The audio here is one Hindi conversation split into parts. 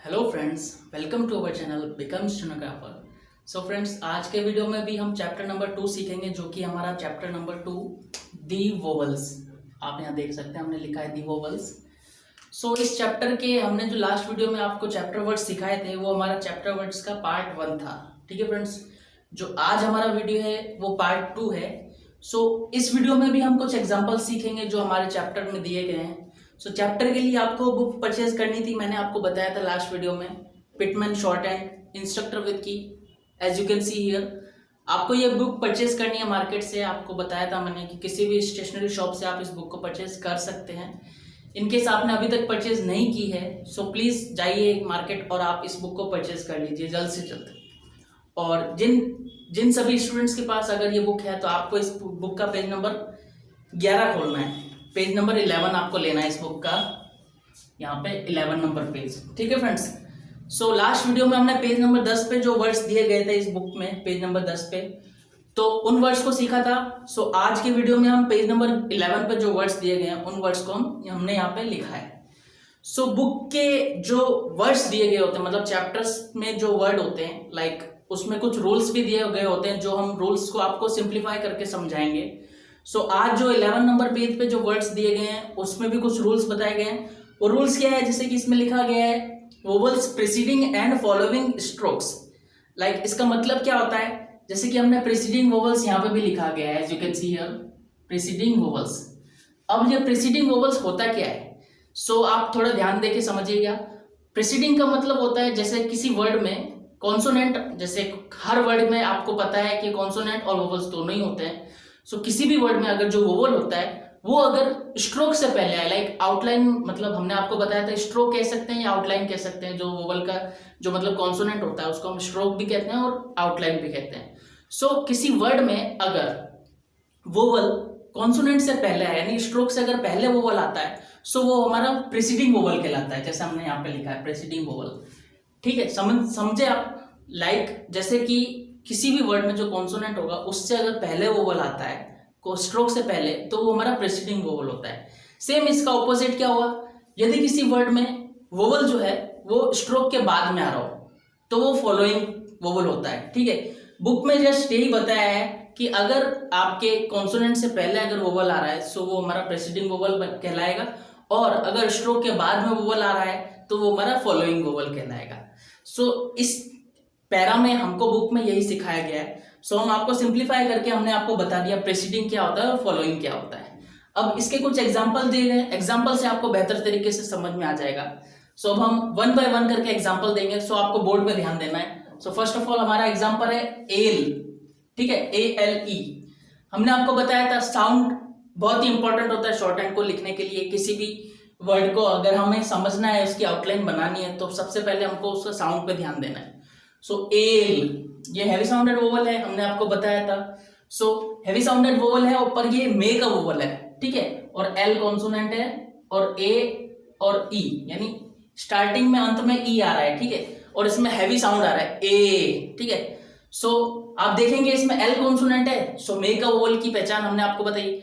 Hello friends, welcome to our channel become stenographer. So friends, आज के वीडियो में भी हम चैप्टर नंबर 2 सीखेंगे, जो कि हमारा चैप्टर नंबर 2 दी वोवल्स। आप यहाँ देख सकते हैं, हमने लिखा है दी वोवल्स। सो इस चैप्टर के हमने जो लास्ट वीडियो में आपको चैप्टर वर्ड्स सिखाए थे, वो हमारा चैप्टर वर्ड्स का पार्ट 1 था। ठीक है फ्रेंड्स, जो आज हमारा वीडियो है वो पार्ट 2 है। सो इस वीडियो में भी हम कुछ एग्जाम्पल सीखेंगे जो हमारे चैप्टर में दिए गए हैं। सो चैप्टर के लिए आपको बुक परचेज करनी थी, मैंने आपको बताया था लास्ट वीडियो में, Pitman shorthand instructor with की। As you can see here, आपको ये बुक परचेज करनी है मार्केट से। आपको बताया था मैंने कि किसी भी स्टेशनरी शॉप से आप इस बुक को परचेज कर सकते हैं। इनकेस आपने अभी तक परचेज नहीं की है, सो प्लीज़ जाइए मार्केट और आप इस बुक को परचेज कर लीजिए जल्द से जल्द। और जिन सभी स्टूडेंट्स के पास अगर ये बुक है, तो आपको इस बुक का पेज नंबर 11 खोलना है। पेज नंबर 11 आपको लेना है इस बुक का, यहाँ पे 11 नंबर पेज। ठीक है फ्रेंड्स, सो लास्ट वीडियो में हमने पेज नंबर 10 पे जो वर्ड्स दिए गए थे इस बुक में, पेज नंबर 10 पे, तो उन वर्ड्स को सीखा था। सो आज के वीडियो में हम पेज नंबर 11 पे जो वर्ड्स दिए गए हैं, उन वर्ड्स को हमने यहाँ पे लिखा है। सो बुक के जो वर्ड्स दिए गए होते हैं, मतलब चैप्टर्स में जो वर्ड होते हैं, लाइक उसमें कुछ रूल्स भी दिए गए होते हैं, जो हम रूल्स को आपको सिंप्लीफाई करके समझाएंगे। सो आज जो 11 नंबर पेज पे जो वर्ड्स दिए गए हैं, उसमें भी कुछ रूल्स बताए गए हैं। वो रूल्स क्या है, जैसे कि इसमें लिखा गया है vowels preceding and following strokes. Like इसका मतलब क्या होता है, जैसे कि हमने प्रीसीडिंग वोवल्स यहाँ पे भी लिखा गया है, as you can see here, preceding vowels. अब ये प्रीसीडिंग वोवल्स होता क्या है, सो आप थोड़ा ध्यान देके समझिएगा। प्रीसीडिंग का मतलब होता है, जैसे किसी वर्ड में कॉन्सोनेंट, जैसे हर वर्ड में आपको पता है कि कॉन्सोनेंट और वोवल्स दोनों ही होते हैं। सो किसी भी वर्ड में अगर जो वोवल होता है वो अगर स्ट्रोक से पहले आए, लाइक आउटलाइन, मतलब हमने आपको बताया था स्ट्रोक कह सकते हैं या आउटलाइन कह सकते हैं। जो वोवल का जो मतलब कॉन्सोनेंट होता है उसको हम स्ट्रोक भी कहते हैं और आउटलाइन भी कहते हैं। सो किसी वर्ड में अगर वोवल कॉन्सोनेंट से पहले आए, यानी स्ट्रोक से अगर पहले वोवल आता है, सो वो हमारा प्रीसीडिंग वोवल कहलाता है, जैसे हमने यहाँ पे लिखा है प्रीसीडिंग वोवल। ठीक है, समझे आप। लाइक जैसे कि किसी भी वर्ड में जो कॉन्सोनेंट होगा उससे अगर पहले वोवल आता है को स्ट्रोक से पहले, तो वो हमारा प्रीसीडिंग वोवल होता है। सेम इसका ऑपोजिट क्या हुआ, यदि किसी वर्ड में वोवल जो है वो स्ट्रोक के बाद में आ रहा हो, तो वो फॉलोइंग वोवल होता है। ठीक है, बुक में जस्ट यही बताया है कि अगर आपके कॉन्सोनेंट से पहले अगर वोवल आ रहा है, सो वो हमारा प्रीसीडिंग वोवल कहलाएगा, और अगर स्ट्रोक के बाद में वोवल आ रहा है तो वो हमारा फॉलोइंग वोवल कहलाएगा। सो इस पैरा में हमको बुक में यही सिखाया गया है। सो हम आपको सिंप्लीफाई करके हमने आपको बता दिया प्रीसीडिंग क्या होता है और फॉलोइंग क्या होता है। अब इसके कुछ एग्जांपल दिए गए, एग्जांपल से आपको बेहतर तरीके से समझ में आ जाएगा। सो अब हम 1 बाय 1 करके एग्जांपल देंगे। सो आपको बोर्ड पे ध्यान देना है। सो फर्स्ट ऑफ ऑल हमारा एग्जांपल है एल। ठीक है, ALE। हमने आपको बताया था साउंड बहुत ही इंपॉर्टेंट होता है शॉर्ट हैंड को लिखने के लिए। किसी भी वर्ड को अगर हमें समझना है, उसकी आउटलाइन बनानी है, तो सबसे पहले हमको उसका साउंड पे ध्यान देना है। सो एल, ये हैवी साउंडेड वोवल है, हमने आपको बताया था। सो हैवी साउंडेड वोवल है, ऊपर ये मे का वोवल है। ठीक है, और एल कॉन्सोनेंट है, और ए और ई, यानी स्टार्टिंग में अंत में ई आ रहा है। ठीक है, और इसमें हैवी साउंड आ रहा है ए। ठीक है, सो आप देखेंगे इसमें एल कॉन्सोनेंट है, सो मे का वोवल की पहचान हमने आपको बताई।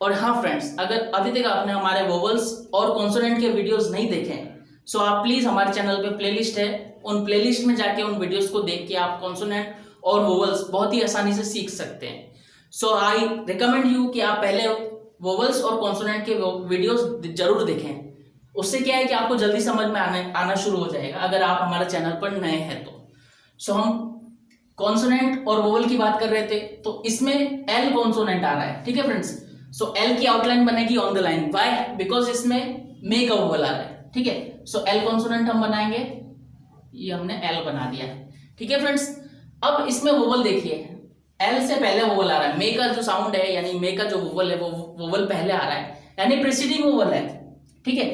और हाँ फ्रेंड्स, अगर अभी तक आपने हमारे वोवल्स और कॉन्सोनेंट के वीडियोस नहीं देखे, सो आप प्लीज हमारे चैनल पे प्लेलिस्ट है, उन प्लेलिस्ट में जाके उन वीडियोस को देख के आप कॉन्सोनेंट और वोवल्स बहुत ही आसानी से सीख सकते हैं। सो आई रिकमेंड यू कि आप पहले वोवल्स और कॉन्सोनेंट के वीडियोस जरूर देखें। उससे क्या है कि आपको जल्दी समझ में आना शुरू हो जाएगा, अगर आप हमारे चैनल पर नए हैं तो। सो हम कॉन्सोनेंट और वोवल की बात कर रहे थे, तो इसमें एल कॉन्सोनेंट आ रहा है। ठीक है फ्रेंड्स, सो एल की आउटलाइन बनेगी on the line. Why? Because इसमें मे का वोवल आ रहा है। ठीक है, सो एल कॉन्सोनेंट हम बनाएंगे, ये हमने एल बना दिया है। ठीक है फ्रेंड्स, अब इसमें वोवल देखिए, एल से पहले वोवल आ रहा है। मे का जो साउंड है, यानी मे का जो वोवल है, वो वोवल पहले आ रहा है, यानी प्रीसीडिंग वोवल है। ठीक है,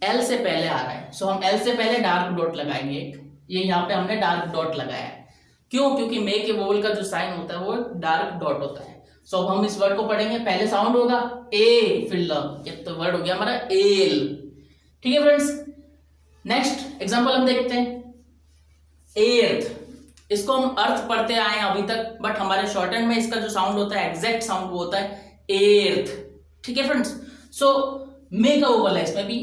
एल से पहले आ रहा है। सो हम एल से पहले डार्क डॉट लगाएंगे एक, ये यहाँ पे हमने डार्क डॉट लगाया है। क्यों? क्योंकि मे के वोवल का जो साइन होता है वो डार्क डॉट होता है। सो अब हम इस वर्ड को पढ़ेंगे, पहले साउंड होगा ए, फिर ल, ये तो वर्ड हो गया हमारा एल। ठीक है फ्रेंड्स, नेक्स्ट एग्जांपल हम देखते हैं एर्थ। इसको हम अर्थ पढ़ते आए हैं अभी तक, बट हमारे शॉर्ट हैंड में इसका जो साउंड होता है, एग्जैक्ट साउंड, वो होता है एर्थ। ठीक है फ्रेंड्स, सो मे का वोवल है इसमें भी,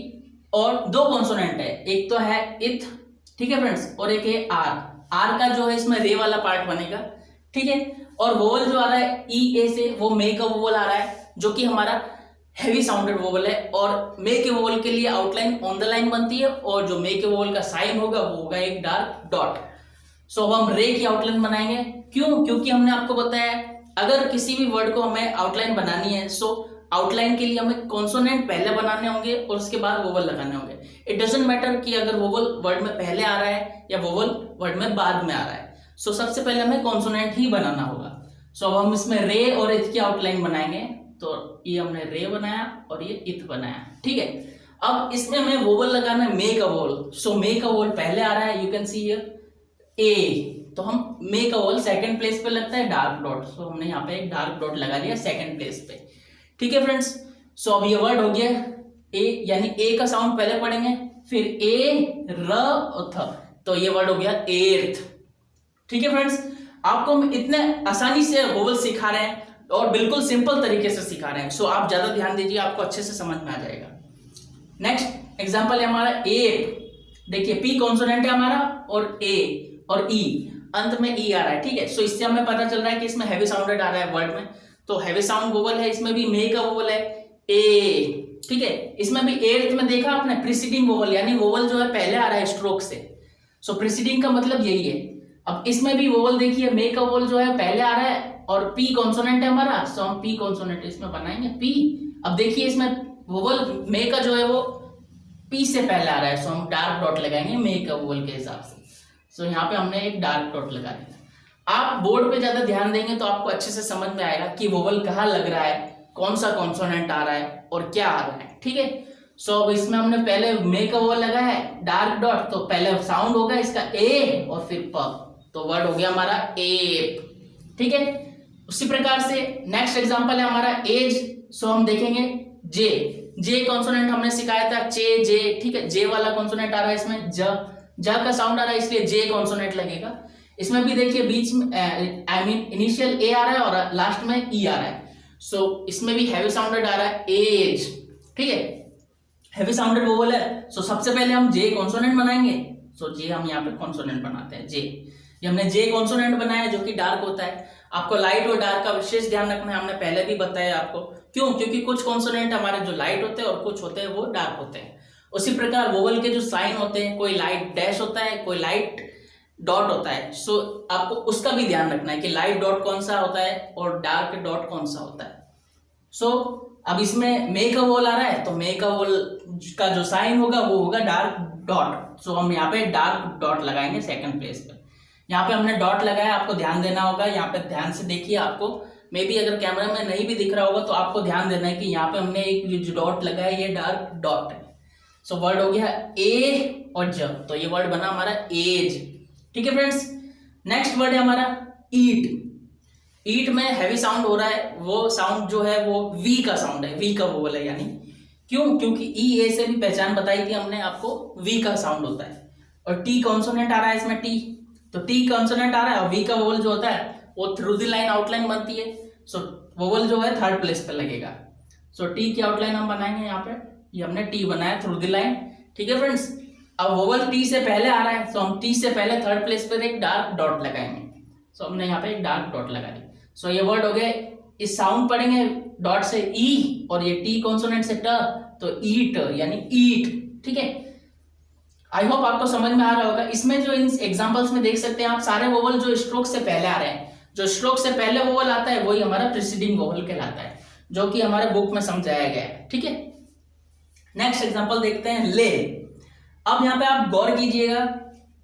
और दो कॉन्सोनेंट है, एक तो है इथ ठीक है फ्रेंड्स, और एक है आर। आर का जो है इसमें रे वाला पार्ट बनेगा, ठीक है। और वोवल जो आ रहा है ई ए से, वो मे का वोवल आ रहा है जो कि हमारा हैवी साउंडेड वोवल है, और मे के वोवल के लिए आउटलाइन ऑन द लाइन बनती है, और जो मे के वोवल का साइन होगा वो होगा एक डार्क डॉट। सो अब हम रे की आउटलाइन बनाएंगे। क्यों? क्योंकि हमने आपको बताया अगर किसी भी वर्ड को हमें आउटलाइन बनानी है, सो आउटलाइन के लिए हमें कॉन्सोनेंट पहले बनाने होंगे और उसके बाद वोवल लगाने होंगे। इट डजंट मैटर कि अगर वोवल वर्ड में पहले आ रहा है या वोवल वर्ड में बाद में आ रहा है, सो सबसे पहले हमें कॉन्सोनेंट ही बनाना होगा। सो अब हम इसमें रे और इथ की आउटलाइन बनाएंगे। तो ये हमने रे बनाया और ये इथ बनाया, ठीक है। अब इसमें हमें वोवल लगाना है मे का वोवल। सो मे का वोवल पहले आ रहा है, यू कैन सी हियर ए, तो हम मे का वोवल सेकंड प्लेस पे लगता है डार्क डॉट। सो हमने यहाँ पे एक डार्क डॉट लगा दिया सेकंड प्लेस पे, ठीक है फ्रेंड्स। सो अब ये वर्ड हो गया ए, यानी ए का साउंड पहले पढ़ेंगे, फिर ए र और थ, तो ये वर्ड हो गया एर्थ, ठीक है फ्रेंड्स। आपको हम इतने आसानी से वोवल सिखा रहे हैं और बिल्कुल सिंपल तरीके से सिखा रहे हैं, सो आप ज्यादा ध्यान दीजिए, आपको अच्छे से समझ में आ जाएगा। नेक्स्ट एग्जांपल है हमारा एप। देखिए पी कॉन्सोनेंट है हमारा और ए और ई, अंत में ई आ रहा है, ठीक है। सो इससे हमें पता चल रहा है कि इसमें हैवी साउंडेड आ रहा है वर्ड में, तो हैवी साउंड वोवल है, इसमें भी मे का वोवल है ए, ठीक है। इसमें भी एर्थ में देखा आपने प्रीसीडिंग वोवल, यानी वोवल जो है पहले आ रहा है स्ट्रोक से, सो प्रीसीडिंग का मतलब यही है। अब इसमें भी वोवल देखिए मे का वोवल जो है पहले आ रहा है और पी कॉन्सोनेंट है हमारा, सो हम पी कॉन्सोनेंट इसमें बनाएंगे पी। अब देखिए इसमें वोवल मे का जो है वो पी से पहले आ रहा है, सो हम डार्क डॉट लगाएंगे मे का वोवल के हिसाब से। सो यहाँ पे हमने एक डार्क डॉट लगा दिया। आप बोर्ड पे ज्यादा ध्यान देंगे तो आपको अच्छे से समझ में आएगा कि वोवल कहाँ लग रहा है, कौन सा कॉन्सोनेंट आ रहा है और क्या आ रहा है, ठीक है। सो अब इसमें हमने पहले मे का वोवल लगा है डार्क डॉट, तो पहले साउंड होगा इसका ए और फिर प, तो वर्ड हो गया हमारा एप, ठीक है। उसी प्रकार से नेक्स्ट एग्जांपल है हमारा एज। सो हम देखेंगे जे। जे कॉन्सोनेंट हमने सिखाया था चे जे, ठीक है। जे वाला कॉन्सोनेंट आ रहा है इसमें, ज का साउंड आ रहा है इसलिए जे कॉन्सोनेंट लगेगा। इसमें भी देखिए बीच में आई मीन इनिशियल ए आ रहा है और लास्ट में ई आ रहा है, सो इसमें भी हैवी साउंडेड आ रहा है एज, ठीक है। हैवी साउंडेड वोवल है, सो सबसे पहले हम जे कॉन्सोनेंट बनाएंगे। सो जे हम यहाँ पे कॉन्सोनेंट बनाते हैं जे, ये हमने जे कॉन्सोनेंट बनाया जो कि डार्क होता है। आपको लाइट और डार्क का विशेष ध्यान रखना है, हमने पहले भी बताया आपको। क्यों? क्योंकि कुछ कॉन्सोनेंट हमारे जो लाइट होते हैं और कुछ होते हैं वो डार्क होते हैं। उसी प्रकार वोवल के जो साइन होते हैं, कोई लाइट डैश होता है, कोई लाइट डॉट होता है। सो आपको उसका भी ध्यान रखना है कि लाइट डॉट कौन सा होता है और डार्क डॉट कौन सा होता है। सो अब इसमें मे का वोवल आ रहा है, तो मे का वोवल का जो साइन होगा वो होगा डार्क डॉट। सो हम यहाँ पे डार्क डॉट लगाएंगे सेकंड प्लेस पे। यहाँ पे हमने डॉट लगाया, आपको ध्यान देना होगा। यहाँ पे ध्यान से देखिए, आपको मे बी अगर कैमरा में नहीं भी दिख रहा होगा तो आपको ध्यान देना है कि यहाँ पे हमने एक जो डॉट लगाया ये डार्क डॉट है। सो वर्ड हो गया ए और ज, तो ये वर्ड बना हमारा एज, ठीक है फ्रेंड्स। नेक्स्ट वर्ड है हमारा ईट। ईट में हैवी साउंड हो रहा है, वो साउंड जो है वो वी का साउंड है, वी का वोवल है, यानी क्यों? क्योंकि ई ए से भी पहचान बताई थी हमने आपको, वी का साउंड होता है। और टी कॉन्सोनेंट आ रहा है इसमें टी, तो टी कॉन्सोनेंट आ रहा है और वी का वोवल जो होता है वो थ्रू द लाइन आउटलाइन बनती है। सो वोवल जो है थर्ड प्लेस पे लगेगा। सो टी की आउटलाइन हम बनाएंगे यहाँ पे, ये हमने टी बनाया थ्रू द लाइन, ठीक है फ्रेंड्स। अब वोवल टी से पहले आ रहा है, तो हम टी से पहले थर्ड प्लेस पर एक डार्क डॉट लगाएंगे। सो हमने यहाँ पे एक डार्क डॉट लगा दी। सो ये वर्ड हो गए, इस साउंड पढ़ेंगे डॉट से ई और ये टी कॉन्सोनेंट से ट, तो ईट यानी ईट, ठीक है। आई होप आपको समझ में आ रहा होगा। इसमें जो इन एग्जांपल्स में देख सकते हैं आप, सारे वोवल जो स्ट्रोक से पहले आ रहे हैं, जो स्ट्रोक से पहले वोवल आता है वही हमारा प्रीसीडिंग वोवल कहलाता है, जो कि हमारे बुक में समझाया गया है, ठीक है। नेक्स्ट एग्जांपल देखते हैं ले। अब यहाँ पे आप गौर कीजिएगा,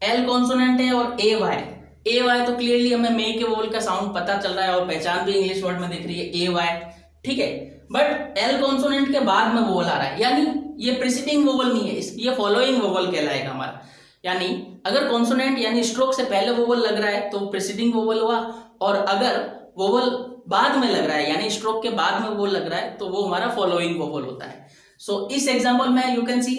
एल कॉन्सोनेंट है और ए वाई तो क्लियरली हमें मे के वोवल का साउंड पता चल रहा है और पहचान भी इंग्लिश वर्ड में दिख रही है ए वाई, ठीक है। बट एल कॉन्सोनेंट के बाद में वोवल आ रहा है, यानी ये प्रीसीडिंग वोवल नहीं है, ये फॉलोइंग वोवल कहलाएगा हमारा। यानी अगर कॉन्सोनेंट यानी स्ट्रोक से पहले वोवल लग रहा है तो प्रीसीडिंग वोवल हुआ, और अगर वोवल बाद में लग रहा है यानी स्ट्रोक के बाद में वोवल लग रहा है तो वो हमारा फॉलोइंग वोवल होता है। सो इस एग्जांपल में you can see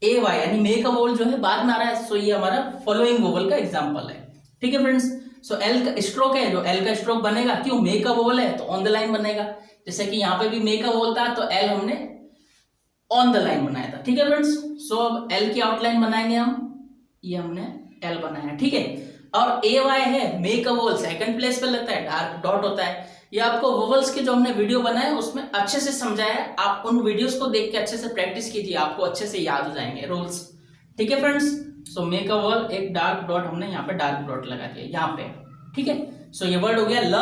A Y यानी मे का वोवल जो है बाद में आ रहा है, सो ये हमारा फॉलोइंग वोवल का एग्जांपल है, ठीक है फ्रेंड्स। सो एल का स्ट्रोक है, जो एल का स्ट्रोक बनेगा, क्यों? मे का वोवल है तो ऑन द लाइन बनेगा, जैसे कि यहाँ पे भी मे का वोवल था तो एल हमने ऑन द लाइन बनाया था, ठीक है फ्रेंड्स। सो अब एल की आउटलाइन बनाएंगे हम। ये हमने एल बनाया, ठीक है। और ए वाई है make a vowel, second place पे लगता है, डार्क डॉट होता है। ये आपको वोवल्स के जो हमने वीडियो बनाए उसमें अच्छे से समझाया है, आप उन वीडियोस को देख के अच्छे से प्रैक्टिस कीजिए, आपको अच्छे से याद हो जाएंगे रूल्स, ठीक है friends. So make a vowel, एक डार्क डॉट हमने यहाँ पे डार्क डॉट लगा दिया यहाँ पे, ठीक है। सो ये वर्ड हो गया ल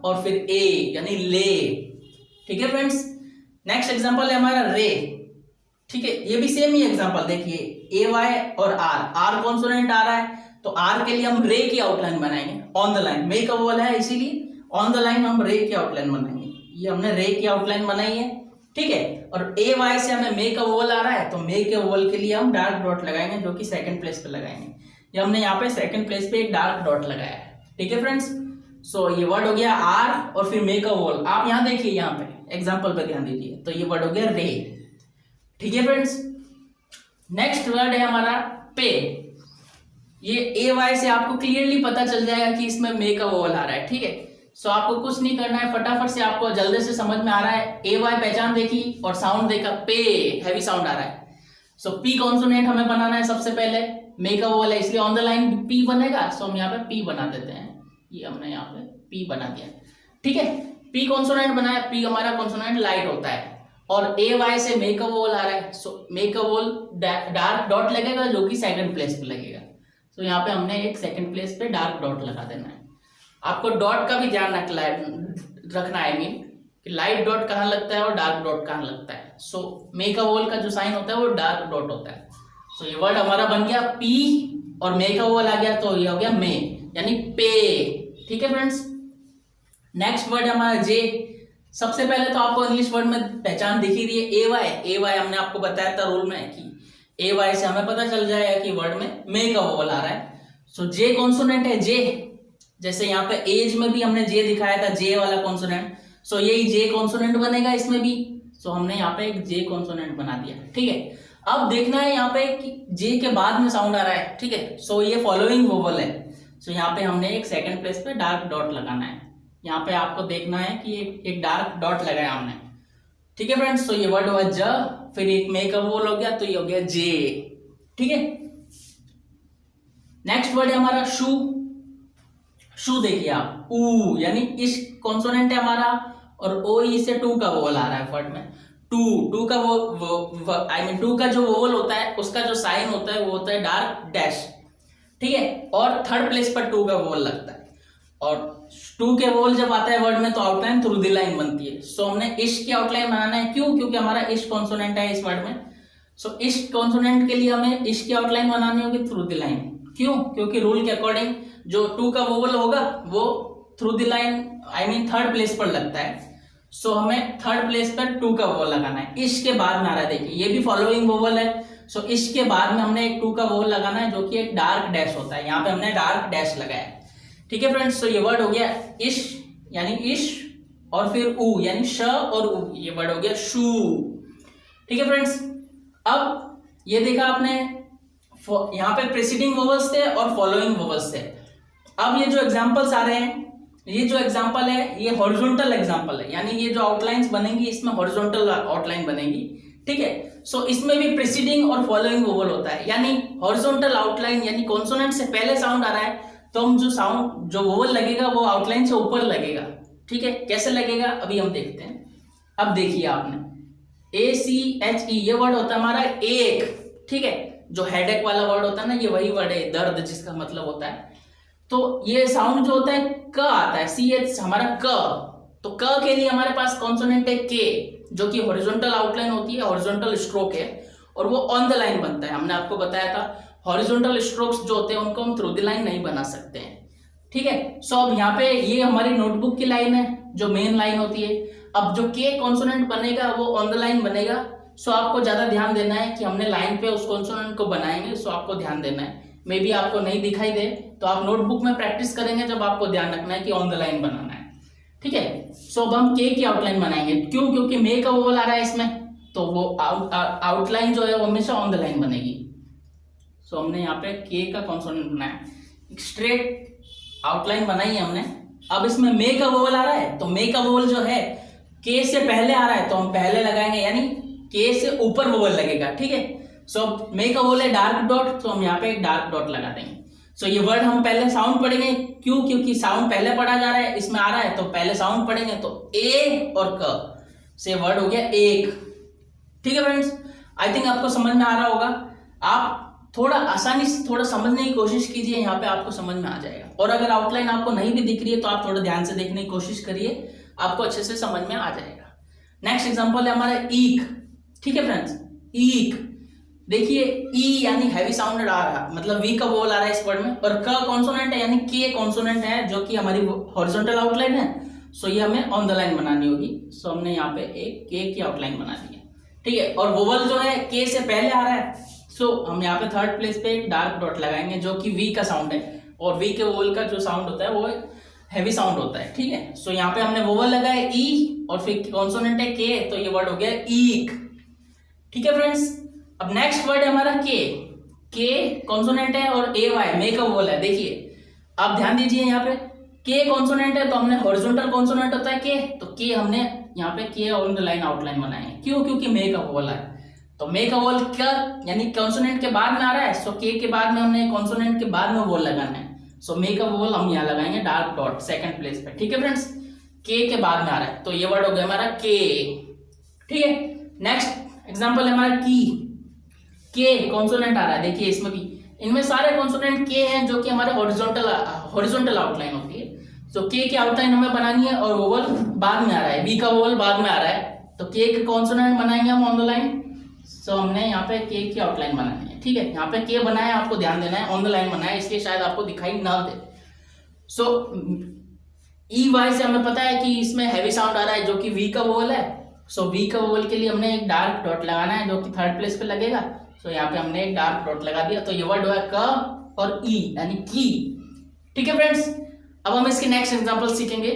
और फिर ए यानी ले, ठीक है फ्रेंड्स। नेक्स्ट एग्जांपल है हमारा रे, ठीक है। ये भी सेम ही एग्जांपल देखिए, ए वाई और आर, आर कॉन्सोनेंट आ रहा है तो आर के लिए हम रे की आउटलाइन बनाएंगे on the line, make a vowel है इसीलिए ऑन द लाइन हम रे की आउटलाइन बनाएंगे। ये हमने रे की आउटलाइन बनाई है, ठीक है। और ए वाई से हमें मेक अ वोवल आ रहा है तो मेक अ वोवल के लिए हम डार्क डॉट लगाएंगे जो कि सेकंड प्लेस पे लगाएंगे। ये हमने यहाँ पे सेकंड प्लेस पे एक डार्क डॉट लगाया है, ठीक है फ्रेंड्स। सो ये वर्ड हो गया आर और फिर मेक अ वोवल। आप यहाँ देखिए, यहाँ पे एग्जाम्पल पे ध्यान दीजिए, तो ये वर्ड हो गया रे, ठीक है फ्रेंड्स। नेक्स्ट वर्ड है हमारा पे। ये ए वाई से आपको क्लियरली पता चल जाएगा कि इसमें मेक अ वोवल आ रहा है, ठीक है। सो आपको कुछ नहीं करना है, फटाफट से आपको जल्दी से समझ में आ रहा है, ए वाई पहचान देखी और साउंड देखा, पे हैवी साउंड आ रहा है। सो पी कॉन्सोनेंट हमें बनाना है सबसे पहले, मेक अ वोवल है इसलिए ऑन द लाइन पी बनेगा। सो हम यहाँ पे पी बना देते हैं, ये हमने यहाँ पे पी बना दिया, ठीक है। पी कॉन्सोनेंट बनाया, पी हमारा कॉन्सोनेंट लाइट होता है और ए वाई से मेक अ वोवल आ रहा है। So make a vowel dark dot लगेगा जो कि सेकंड प्लेस पे लगेगा। सो यहाँ पे हमने एक सेकंड प्लेस पे डार्क डॉट लगा देना है। आपको डॉट का भी ध्यान रखना है, मीन कि लाइट डॉट कहाँ लगता है और डार्क डॉट कहाँ लगता है। सो मेक अ वोवल का जो साइन होता है वो डार्क डॉट होता है। सो ये वर्ड हमारा बन गया पी और मेक अ वोवल आ गया तो ये हो गया मे यानी पे, ठीक है फ्रेंड्स। नेक्स्ट वर्ड हमारा जे। सबसे पहले तो आपको इंग्लिश वर्ड में पहचान दिख ही रही है, ए वाई। ए वाई हमने आपको बताया था रूल में कि ए वाई से हमें पता चल जाएगा कि वर्ड में मेक अ वोवल आ रहा है। सो जे कॉन्सोनेंट है, जे जैसे यहाँ पे एज में भी हमने जे दिखाया था, जे वाला कॉन्सोनेंट। सो यही जे कॉन्सोनेंट बनेगा इसमें भी। सो हमने यहाँ पे एक जे कॉन्सोनेंट बना दिया, ठीक है। अब देखना है यहाँ पे कि जे के बाद में साउंड आ रहा है, ठीक है। सो ये फॉलोइंग वोवल है। सो यहाँ पे हमने एक सेकंड प्लेस पे डार्क डॉट लगाना है। यहाँ पे आपको देखना है कि एक डार्क डॉट लगाया हमने, ठीक है फ्रेंड्स। सो ये वर्ड हुआ ज, फिर एक मेक अ वोवल हो गया तो ये हो गया जे, ठीक है। नेक्स्ट वर्ड है हमारा शू। शू देखिए आप, ऊ यानी इस कॉन्सोनेंट है हमारा और ओ ई से टू का वोवल आ रहा है वर्ड में। टू का टू का जो वोवल होता है उसका जो साइन होता है वो होता है डार्क डैश, ठीक है। और थर्ड प्लेस पर टू का वोवल लगता है और टू के वोवल जब आता है वर्ड में तो आउटलाइन थ्रू द लाइन बनती है। सो हमने इश की आउटलाइन बनाना है, क्यों? क्योंकि हमारा इश कॉन्सोनेंट है इस वर्ड में। सो इश कॉन्सोनेंट के लिए हमें इश की आउटलाइन बनानी होगी थ्रू द लाइन। क्यों? क्योंकि रूल के अकॉर्डिंग जो टू का वोवल होगा वो through the line third place पर लगता है। सो हमें थर्ड प्लेस पर टू का वोवल लगाना है, इश के बाद में आ रहा है। देखिए ये भी फॉलोइंग वोवल है। सो इश के बाद में हमने एक टू का वोवल लगाना है जो कि एक डार्क डैश होता है। यहाँ पे हमने डार्क डैश लगाया, ठीक है फ्रेंड्स। सो ये वर्ड हो गया इश यानी इश और फिर ऊ यानी श और ऊ, ये वर्ड हो गया शू, ठीक है फ्रेंड्स। अब ये देखा आपने, यहाँ पे प्रीसीडिंग वोवल्स थे और फॉलोइंग वोवल्स थे। अब ये जो एग्जांपल्स आ रहे हैं, ये जो एग्जांपल है ये हॉरिजॉन्टल एग्जांपल है, यानी ये जो आउटलाइंस बनेंगी इसमें हॉरिजॉन्टल आउटलाइन बनेगी, ठीक है। सो इसमें भी प्रीसीडिंग और फॉलोइंग वोवल होता है, यानी हॉरिजॉन्टल आउटलाइन यानी कॉन्सोनेंट से पहले साउंड आ रहा है तो हम जो साउंड जो वोवल लगेगा वो आउटलाइन से ऊपर लगेगा, ठीक है। कैसे लगेगा अभी हम देखते हैं। अब देखिए आपने ACHE ये वर्ड होता है हमारा एक, ठीक है। जो हेडेक वाला वर्ड होता है ना, ये वही वर्ड है, दर्द जिसका मतलब होता है। तो ये साउंड जो होता है क आता है, CH हमारा क। तो क के लिए हमारे पास कॉन्सोनेंट है के, जो कि हॉरिजॉन्टल आउटलाइन होती है, हॉरिजॉन्टल स्ट्रोक है और वो ऑन द लाइन बनता है। हमने आपको बताया था हॉरिजॉन्टल स्ट्रोक्स जो होते हैं उनको हम थ्रू द लाइन नहीं बना सकते हैं, ठीक है। सो अब यहाँ पे ये हमारी नोटबुक की लाइन है जो मेन लाइन होती है। अब जो के कॉन्सोनेंट बनेगा वो ऑन द लाइन बनेगा। सो आपको ज्यादा ध्यान देना है कि हमने लाइन पे उस कॉन्सोनेंट को बनाएंगे। सो आपको ध्यान देना है, मे बी आपको नहीं दिखाई दे तो आप नोटबुक में प्रैक्टिस करेंगे जब आपको ध्यान रखना है कि ऑन द लाइन बनाना है, ठीक है। सो अब हम के की आउटलाइन बनाएंगे, क्यों? क्योंकि मे का वोवल आ रहा है इसमें, तो वो आउटलाइन जो है वो हमेशा ऑन द लाइन बनेगी। सो हमने यहाँ पे के का कॉन्सोनेंट बनाया, स्ट्रेट आउटलाइन बनाई है हमने। अब इसमें मे का वोवल आ रहा है तो मे का वोवल जो है के से पहले आ रहा है तो हम पहले लगाएंगे, यानी के से ऊपर वोवल लगेगा, ठीक है। सो मेक अ वोवल है डार्क डॉट, तो हम यहाँ पे एक डार्क डॉट लगा देंगे। सो ये वर्ड हम पहले साउंड पढ़ेंगे, क्यों? क्योंकि साउंड पहले पढ़ा जा रहा है, इसमें आ रहा है, तो पहले साउंड पढ़ेंगे। तो ए और क से वर्ड हो गया एक। ठीक है फ्रेंड्स, आई थिंक आपको समझ में आ रहा होगा। आप थोड़ा आसानी से थोड़ा समझने की कोशिश कीजिए, यहाँ पे आपको समझ में आ जाएगा। और अगर आउटलाइन आपको नहीं भी दिख रही है तो आप थोड़ा ध्यान से देखने की कोशिश करिए, आपको अच्छे से समझ में आ जाएगा। नेक्स्ट एग्जांपल है हमारा ईक। ठीक है फ्रेंड्स, ईक देखिए, ई यानी हैवी साउंड आ रहा, मतलब वी का वोवल आ रहा है इस वर्ड में, और क कॉन्सोनेंट है यानी के कॉन्सोनेंट है, जो कि हमारी हॉरिजॉन्टल आउटलाइन है। सो ये हमें ऑन द लाइन बनानी होगी। सो हमने यहाँ पे एक के की आउटलाइन बना दी है। ठीक है, और वोवल जो है के से पहले आ रहा है, सो हम यहाँ पे थर्ड प्लेस पे एक डार्क डॉट लगाएंगे, जो कि वी का साउंड है, और वी के वोवल का जो साउंड होता है वो हैवी साउंड होता है। ठीक है, सो यहाँ पे हमने वोवल लगाया ई, और फिर कॉन्सोनेंट है के, तो ये वर्ड हो गया ईक। ठीक है फ्रेंड्स, अब नेक्स्ट वर्ड है हमारा के कॉन्सोनेंट है और ए वाई मेक अ वोवल है। देखिए आप ध्यान दीजिए, यहाँ पे के कॉन्सोनेंट है, तो हमने हॉरिजॉन्टल कॉन्सोनेंट होता है के, तो के हमने यहाँ पे के ऑन द लाइन आउटलाइन बनाए हैं। क्यों? क्योंकि मेक अ वोवल है, तो मेक अ वोवल क्या यानी कॉन्सोनेंट के बाद में आ रहा है, सो के बाद में हमने कॉन्सोनेंट के बाद में वोवल लगाना है। सो मेक अ वोवल हम यहाँ लगाएंगे डार्क डॉट सेकंड प्लेस पे। ठीक है फ्रेंड्स, के बाद में आ रहा है, तो ये वर्ड हो गया हमारा के। ठीक है, नेक्स्ट एग्जांपल है हमारा के कॉन्सोनेंट आ रहा है। देखिए इसमें भी, इनमें सारे कॉन्सोनेंट के हैं, जो कि हमारे हॉरिजॉन्टल आउटलाइन होती है। सो के की आउटलाइन हमें बनानी है, और वोवल बाद में आ रहा है, बी का वोवल बाद में आ रहा है, तो के कॉन्सोनेंट बनाएंगे हम ऑन द लाइन। सो हमने यहाँ पे के की आउटलाइन बनानी है। ठीक है, यहाँ पे के बनाया, आपको ध्यान देना है, ऑन द लाइन बनाया, इसलिए शायद आपको दिखाई ना दे। सो ई वाई से हमें पता है कि इसमें हैवी साउंड आ रहा है, जो कि वी का वोवल है। सो वी का वोवल के लिए हमने एक डार्क डॉट लगाना है, जो कि थर्ड प्लेस पे लगेगा। सो यहाँ पे हमने एक डार्क डॉट लगा दिया, तो ये वर्ड हुआ क और ई यानी की। ठीक है फ्रेंड्स, अब हम इसके नेक्स्ट एग्जांपल सीखेंगे।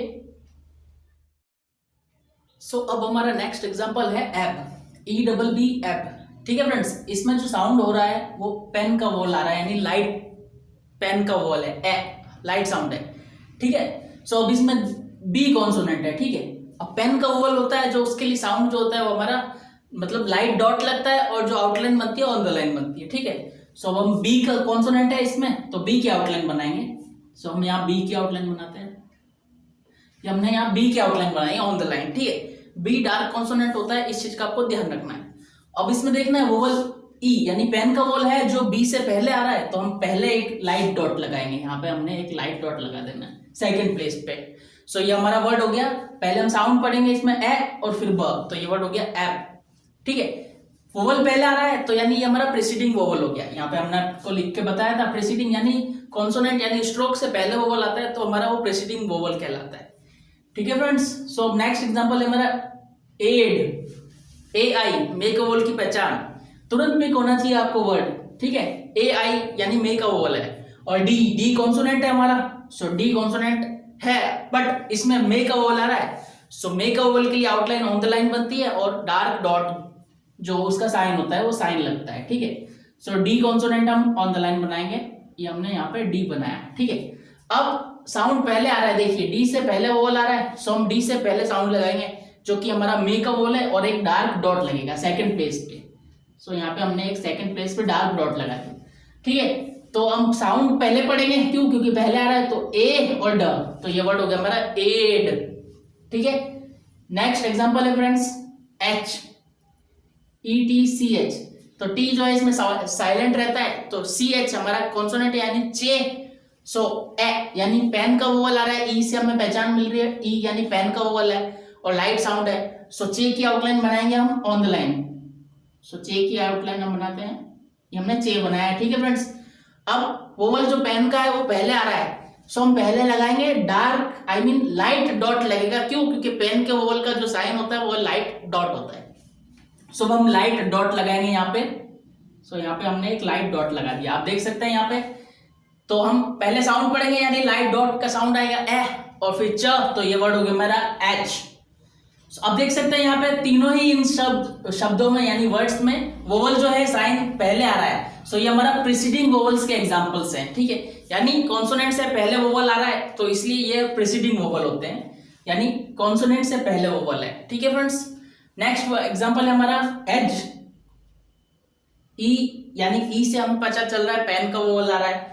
सो अब हमारा नेक्स्ट एग्जांपल है एब, EBB एब। ठीक है फ्रेंड्स, इसमें जो साउंड हो रहा है वो पेन का वोल आ रहा है, यानी लाइट पेन का वोल है, लाइट साउंड है। ठीक है, सो अब इसमें बी कॉन्सोनेंट है। ठीक है, अब पेन का वोल होता है, जो उसके लिए साउंड जो होता है वो हमारा मतलब लाइट डॉट लगता है, और जो आउटलाइन बनती है ऑन द लाइन बनती है। ठीक है, सो अब हम बी का कॉन्सोनेंट है इसमें, तो बी की आउटलाइन बनाएंगे। सो हम यहाँ बी की आउटलाइन बनाते हैं, हमने यहाँ बी की आउटलाइन बनाई ऑन द लाइन। ठीक है, बी डार्क कॉन्सोनेंट होता है, इस चीज का आपको ध्यान रखना है। अब इसमें देखना है वोवल ई यानी पेन का वोल है, जो बी से पहले आ रहा है, तो हम पहले एक लाइट डॉट लगाएंगे। यहाँ पे हमने एक लाइट डॉट लगा देना है सेकंड प्लेस पे। सो ये हमारा वर्ड हो गया, पहले हम साउंड पढ़ेंगे इसमें ए और फिर ब, तो ये वर्ड हो गया एप। ठीक है, वोवल पहले आ रहा है, तो यानी ये हमारा प्रेसिडिंग वोवल हो गया। यहाँ पे हमने आपको लिख के बताया था, प्रेसिडिंग यानी कॉन्सोनेंट यानी स्ट्रोक से पहले वोवल आता है, तो हमारा वो प्रेसिडिंग वोवल कहलाता है। ठीक है फ्रेंड्स, सो नेक्स्ट एग्जांपल है हमारा aid, AI make a vowel की पहचान। तुरंत मेक होना चाहिए आपको वर्ड। ठीक है, AI यानी मेक अ वोवल है, और डी कॉन्सोनेंट है हमारा। सो डी कॉन्सोनेंट है, बट इसमें मेक अ वोवल आ रहा है। सो मेक अ वोवल के लिए आउटलाइन ऑन द लाइन बनती है, और डार्क डॉट जो उसका साइन होता है वो साइन लगता है। ठीक है, सो डी कॉन्सोनेंट हम ऑन द लाइन बनाएंगे, ये हमने यहाँ पे डी बनाया। ठीक है, अब साउंड पहले आ रहा है, देखिए डी से पहले वोवल आ रहा है, सो हम डी से पहले साउंड लगाएंगे, जो कि हमारा मेक अ वोवल है, और एक डार्क डॉट लगेगा सेकंड प्लेस पे। सो यहाँ पे हमने एक सेकंड प्लेस पे डार्क डॉट लगा दिया। ठीक है, तो हम साउंड पहले पढ़ेंगे, क्यों? क्योंकि पहले आ रहा है, तो ए और ड, तो ये वर्ड हो गया हमारा एड। ठीक है, नेक्स्ट एग्जांपल है फ्रेंड्स एच, ETCH, तो टी जो है इसमें साइलेंट रहता है, तो CH हमारा कॉन्सोनेंट यानी चे। सो ए यानी पेन का वोवल आ रहा है, ई से हमें पहचान मिल रही है, ई यानी पेन का वोवल है और लाइट साउंड है। सो चे की आउटलाइन बनाएंगे हम ऑन द लाइन। सो चे की आउटलाइन हम बनाते हैं, ये हमने चे बनाया है। ठीक है फ्रेंड्स, अब वोवल जो पेन का है वो पहले आ रहा है, सो हम पहले लगाएंगे डार्क लाइट डॉट लगेगा। क्यों? क्योंकि पेन के वोवल का जो साइन होता है वो लाइट डॉट होता है। सो हम लाइट डॉट लगाएंगे यहाँ पे। सो यहाँ पे हमने एक लाइट डॉट लगा दिया, आप देख सकते हैं यहाँ पे। तो हम पहले साउंड पढ़ेंगे, यानी लाइट डॉट का साउंड आएगा ए, और फिर च, तो ये वर्ड हो गया मेरा एच। अब देख सकते हैं यहाँ पे तीनों ही इन शब्दों में यानी वर्ड्स में वोवल जो है साइन पहले आ रहा है। सो ये हमारा प्रीसीडिंग वोवल्स के एग्जांपल्स हैं। ठीक है, यानी कॉन्सोनेंट से पहले वोवल आ रहा है, तो इसलिए ये प्रीसीडिंग वोवल होते हैं, यानी कॉन्सोनेंट से पहले वोवल है। ठीक है फ्रेंड्स, नेक्स्ट एग्जांपल है हमारा एज। ई यानी ई से हमें पता चल रहा है पेन का वोवल आ रहा है।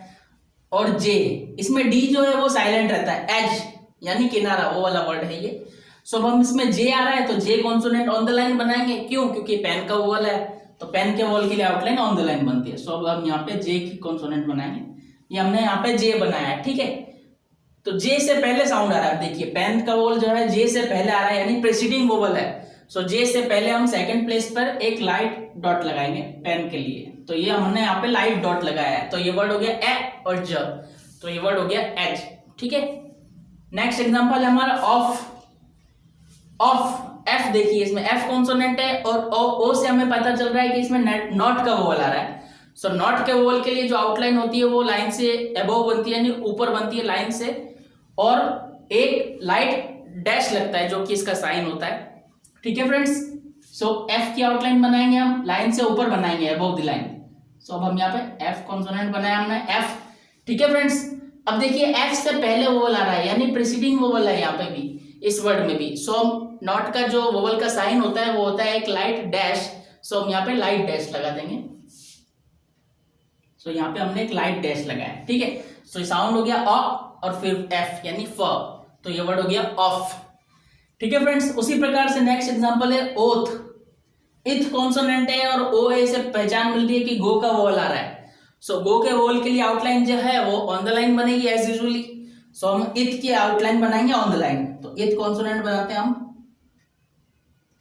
और जे, इसमें डी जो है वो साइलेंट रहता है, एज यानी किनारा, वो वाला वर्ड है ये। सो अब हम इसमें जे आ रहा है तो जे कॉन्सोनेंट ऑन द लाइन बनाएंगे, क्यों? क्योंकि पेन का वोवल है तो पेन के वोवल के लिए आउटलाइन ऑन द लाइन बनती है। सो अब हम यहाँ पे जे की कॉन्सोनेंट बनाएंगे, ये हमने यहाँ पे जे बनाया है, ठीक है। तो जे से पहले साउंड आ रहा है, देखिए पेन का वोवल जो है जे से पहले आ रहा है यानी प्रेसिडिंग वोवल है। सो जे से पहले हम सेकंड प्लेस पर एक लाइट डॉट लगाएंगे पेन के लिए, तो ये हमने यहाँ पे लाइट डॉट लगाया है, तो ये वर्ड हो गया ए और ज, तो ये वर्ड हो गया एज, ठीक है। नेक्स्ट एग्जांपल है हमारा ऑफ। ऑफ, एफ देखिए इसमें एफ कॉन्सोनेंट है और ओ से हमें पता चल रहा है कि इसमें नॉट का वोवल आ रहा है। सो नॉट के वोवल के लिए जो आउटलाइन होती है वो लाइन से अबव बनती है यानी ऊपर बनती है लाइन से, और एक लाइट डैश लगता है जो कि इसका साइन होता है, ठीक है फ्रेंड्स। सो एफ की आउटलाइन बनाएंगे हम, लाइन से ऊपर बनाएंगे अबव द लाइन। सो अब हम यहाँ पे एफ कॉन्सोनेंट बनाया हमने एफ, ठीक है फ्रेंड्स। अब देखिए एफ से पहले वोवल आ रहा है यानी प्रीसीडिंग वोवल है यहाँ पे भी, इस वर्ड में भी। सो नॉट का जो वोवल का साइन होता है वो होता है एक लाइट डैश, सो हम यहाँ पे लाइट डैश लगा देंगे। सो यहाँ पे हमने एक लाइट डैश लगाया, ठीक है। सो साउंड हो गया अ और फिर एफ यानी फ, तो ये वर्ड हो गया ऑफ, ठीक है फ्रेंड्स। उसी प्रकार से नेक्स्ट एग्जांपल है ओथ। इथ कॉन्सोनेंट है और ओ ए से पहचान मिलती है कि गो का वोवल आ रहा है। सो गो के वोवल के लिए आउटलाइन जो है वो ऑन द लाइन बनेगी एज यूजुअली। सो हम इथ की आउटलाइन बनाएंगे ऑन द लाइन, तो इथ कॉन्सोनेंट बनाते हैं हम,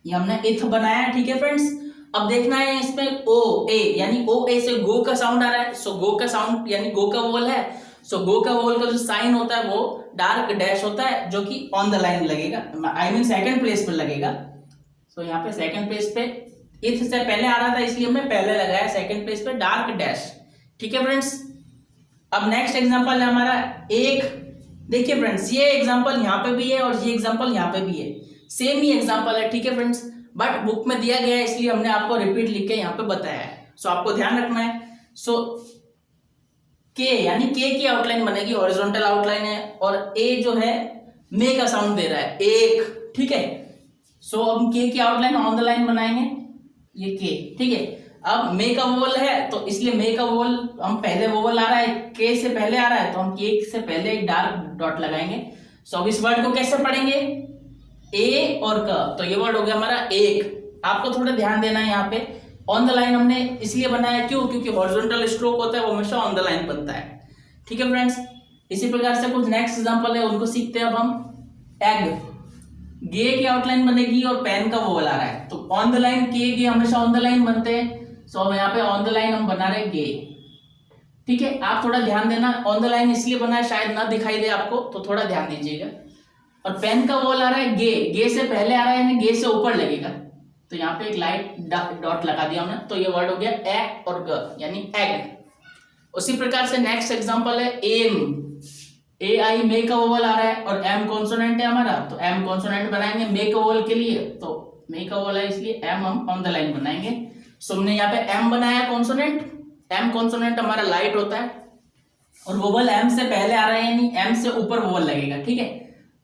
ये हमने इथ बनाया, ठीक है फ्रेंड्स। अब देखना है इसमें ओ ए यानी ओ ए से गो का साउंड आ रहा है। सो गो का साउंड यानी गो का वोवल है, सो गो का वोवल का जो साइन होता है वो डार्क डैश होता है जो कि ऑन द लाइन लगेगा, आई मीन सेकंड प्लेस पर लगेगा। सो यहाँ पे सेकंड प्लेस पे इथ से पहले आ रहा था इसलिए हमने पहले लगाया सेकंड प्लेस पे डार्क डैश, ठीक है फ्रेंड्स। अब नेक्स्ट एग्जांपल है हमारा एक। देखिए फ्रेंड्स ये एग्जांपल यहाँ पे भी है और ये एग्जांपल यहाँ पे भी है, सेम ही एग्जांपल है, ठीक है फ्रेंड्स। बट बुक में दिया गया है इसलिए हमने आपको रिपीट लिख के यहाँ पे बताया है। सो आपको ध्यान रखना है। सो के यानी के की आउटलाइन बनेगी, हॉरिजॉन्टल आउटलाइन है, और ए जो है मे का साउंड दे रहा है एक, ठीक है। सो हम के की आउटलाइन ऑन द लाइन बनाएंगे, ये के, ठीक है। अब मे का वोवल है तो इसलिए मे का वोवल हम पहले वोवल आ रहा है के से पहले आ रहा है तो हम के से पहले एक डार्क डॉट लगाएंगे। सो अब इस वर्ड को कैसे पढ़ेंगे, ए और क, तो ये वर्ड हो गया हमारा एक। आपको थोड़ा ध्यान देना है यहाँ पे, ऑन द लाइन हमने इसलिए बनाया क्यों, क्योंकि हॉरिजॉन्टल स्ट्रोक होता है वो हमेशा ऑन द लाइन बनता है, ठीक है फ्रेंड्स। इसी प्रकार से कुछ नेक्स्ट एग्जांपल है उनको सीखते हैं अब हम। एग, गे की आउटलाइन बनेगी और पेन का वोवल आ रहा है तो ऑन द लाइन के गे हमेशा ऑन द लाइन बनते हैं। सो यहाँ पे ऑन द लाइन हम बना रहे गे, ठीक है। आप थोड़ा ध्यान देना, ऑन द लाइन इसलिए बना है शायद ना दिखाई दे आपको, तो थोड़ा ध्यान दीजिएगा। और पेन का वोवल आ रहा है गे, गे से पहले आ रहा है यानी गे से ऊपर लगेगा, तो यहाँ पे एक लाइट डॉट लगा दिया हमने, तो ये वर्ड हो गया ए और ग यानी एग। उसी प्रकार से नेक्स्ट एग्जांपल है एम। ए आई मे का वोवल आ रहा है और एम कॉन्सोनेंट है हमारा, तो एम कॉन्सोनेंट बनाएंगे मे का वोवल के लिए, तो मे का वोवल है इसलिए एम हम ऑन द लाइन बनाएंगे। सो हमने यहाँ पे एम बनाया कॉन्सोनेंट, एम कॉन्सोनेंट हमारा लाइट होता है और वोवल एम से पहले आ रहा है यानी एम से ऊपर वोवल लगेगा, ठीक है।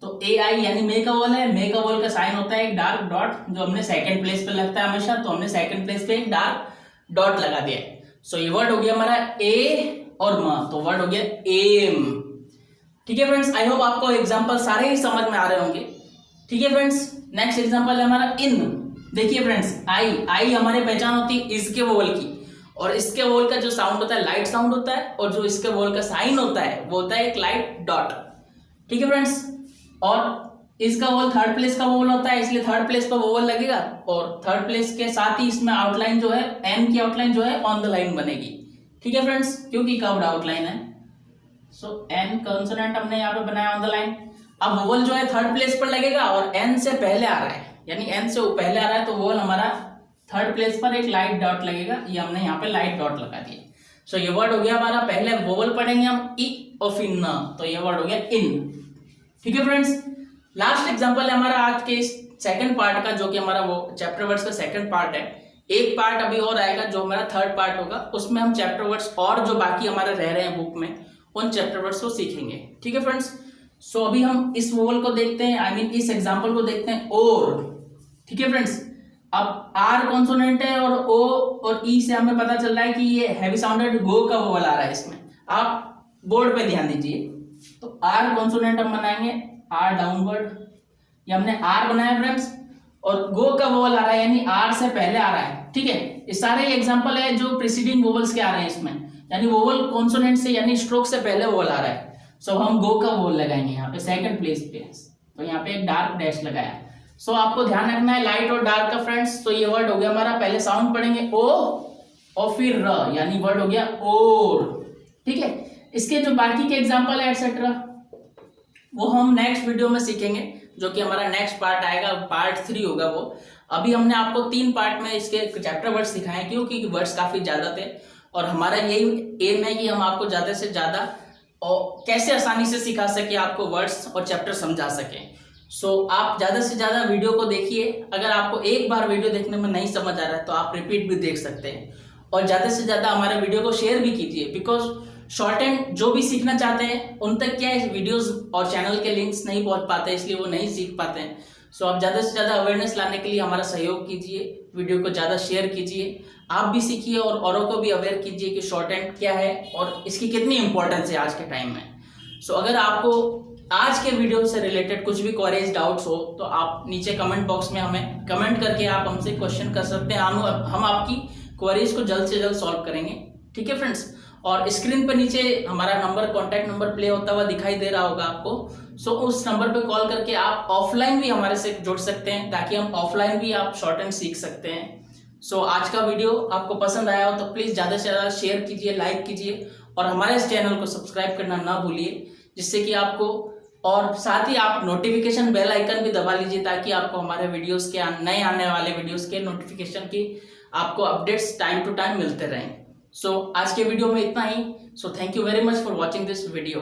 तो ए आई यानी मे का वोवल है, मे का वोवल का साइन होता है एक डार्क डॉट जो हमने सेकंड प्लेस पे लगता है हमेशा, तो हमने सेकंड प्लेस पे एक डार्क डॉट लगा दिया है। सो ये वर्ड हो गया हमारा ए और म, तो वर्ड हो गया एम, ठीक है फ्रेंड्स। आई होप आपको एग्जांपल सारे ही समझ में आ रहे होंगे, ठीक है फ्रेंड्स। नेक्स्ट एग्जांपल है हमारा इन। देखिए फ्रेंड्स आई हमारी पहचान होती है इसके वोवल की, और इसके वोवल का जो साउंड होता है लाइट साउंड होता है, और जो इसके वोवल का साइन होता है वो होता है एक लाइट डॉट, ठीक है फ्रेंड्स। और इसका वोवल थर्ड प्लेस का वोवल होता है इसलिए थर्ड प्लेस पर वोवल लगेगा, और थर्ड प्लेस के साथ ही इसमें आउटलाइन जो है एम की आउटलाइन जो है ऑन द लाइन बनेगी, ठीक है फ्रेंड्स, क्योंकि कर्व्ड आउटलाइन है। सो एन कॉन्सोनेंट हमने यहाँ पे बनाया ऑन द लाइन। अब वोवल जो है थर्ड प्लेस पर लगेगा और एन से पहले आ रहा है यानी एन से पहले आ रहा है, तो वोवल हमारा थर्ड प्लेस पर एक लाइट डॉट लगेगा, ये हमने यहाँ पे लाइट डॉट लगा दिया। सो ये वर्ड हो गया हमारा, पहले वोवल पढ़ेंगे हम ई और फिर न, तो ये वर्ड हो गया इन, ठीक है फ्रेंड्स। लास्ट एग्जांपल है हमारा आज के सेकंड पार्ट का, जो कि हमारा वो चैप्टर वर्ड्स का सेकंड पार्ट है। एक पार्ट अभी और आएगा जो हमारा थर्ड पार्ट होगा, उसमें हम चैप्टर वर्ड्स और जो बाकी हमारे रह रहे हैं बुक में उन चैप्टर वर्ड्स को सीखेंगे, ठीक है फ्रेंड्स। सो अभी हम इस वोवल को देखते हैं, आई मीन इस एग्जाम्पल को देखते हैं और, ठीक है फ्रेंड्स। अब आर कॉन्सोनेंट है और ओ और ई से हमें पता चल रहा है कि ये हैवी साउंडेड गो का वोवल आ रहा है इसमें। आप बोर्ड पे ध्यान दीजिए। तो आर कॉन्सोनेंट हम बनाएंगे आर डाउनवर्ड, ये हमने आर बनाया फ्रेंड्स, और गो का वोवल आ रहा है यानी आर से पहले आ रहा है। ठीक है, ये सारे एग्जांपल है जो प्रीसीडिंग वोवल्स के आ रहे हैं इसमें, यानी वोवल कॉन्सोनेंट से यानी स्ट्रोक से पहले वोवल आ रहा है। सो हम गो का वोवल लगाएंगे यहाँ पे सेकंड प्लेस पे, तो यहाँ पे एक डार्क डैश लगाया। सो आपको ध्यान रखना है लाइट और डार्क का फ्रेंड्स। तो ये वर्ड हो गया हमारा, पहले साउंड पढ़ेंगे ओ और फिर र, यानी वर्ड हो गया और। ठीक है, इसके जो बाकी के एग्जांपल है एटसेट्रा वो हम नेक्स्ट वीडियो में सीखेंगे, जो कि हमारा नेक्स्ट पार्ट आएगा, पार्ट 3 होगा वो। अभी हमने आपको 3 पार्ट में इसके चैप्टर वर्ड्स सिखाए क्योंकि वर्ड्स काफी ज्यादा थे, और हमारा यही एम है कि हम आपको ज्यादा से ज्यादा और कैसे आसानी से सिखा सके, आपको वर्ड्स और चैप्टर समझा सके। सो आप ज्यादा से ज्यादा वीडियो को देखिए। अगर आपको एक बार वीडियो देखने में नहीं समझ आ रहा है तो आप रिपीट भी देख सकते हैं, और ज्यादा से ज्यादा हमारे वीडियो को शेयर भी कीजिए, बिकॉज शॉर्ट एंड जो भी सीखना चाहते हैं उन तक क्या है, वीडियोस और चैनल के लिंक्स नहीं पहुंच पाते, इसलिए वो नहीं सीख पाते हैं। सो आप ज्यादा से ज्यादा अवेयरनेस लाने के लिए हमारा सहयोग कीजिए, वीडियो को ज्यादा शेयर कीजिए, आप भी सीखिए और औरों को भी अवेयर कीजिए कि शॉर्ट हैंड क्या है और इसकी कितनी इंपॉर्टेंस है आज के टाइम में। सो अगर आपको आज के वीडियो से रिलेटेड कुछ भी क्वेरीज डाउट्स हो तो आप नीचे कमेंट बॉक्स में हमें कमेंट करके आप हमसे क्वेश्चन कर सकते हैं, हम आपकी क्वेरीज को जल्द से जल्द सॉल्व करेंगे। ठीक है फ्रेंड्स, और स्क्रीन पर नीचे हमारा नंबर, कॉन्टैक्ट नंबर प्ले होता हुआ दिखाई दे रहा होगा आपको। सो उस नंबर पे कॉल करके आप ऑफलाइन भी हमारे से जुड़ सकते हैं, ताकि हम ऑफलाइन भी आप शॉर्ट हैंड सीख सकते हैं। सो आज का वीडियो आपको पसंद आया हो तो प्लीज ज्यादा से ज्यादा शेयर कीजिए, लाइक कीजिए, और हमारे इस चैनल को सब्सक्राइब करना ना भूलिए, जिससे कि आपको, और साथ ही आप नोटिफिकेशन बेल आइकन भी दबा लीजिए, ताकि आपको हमारे वीडियोस के नए आने वाले वीडियोस के नोटिफिकेशन की आपको अपडेट्स टाइम टू टाइम मिलते रहें। सो आज के वीडियो में इतना ही। So thank you very much for watching this video.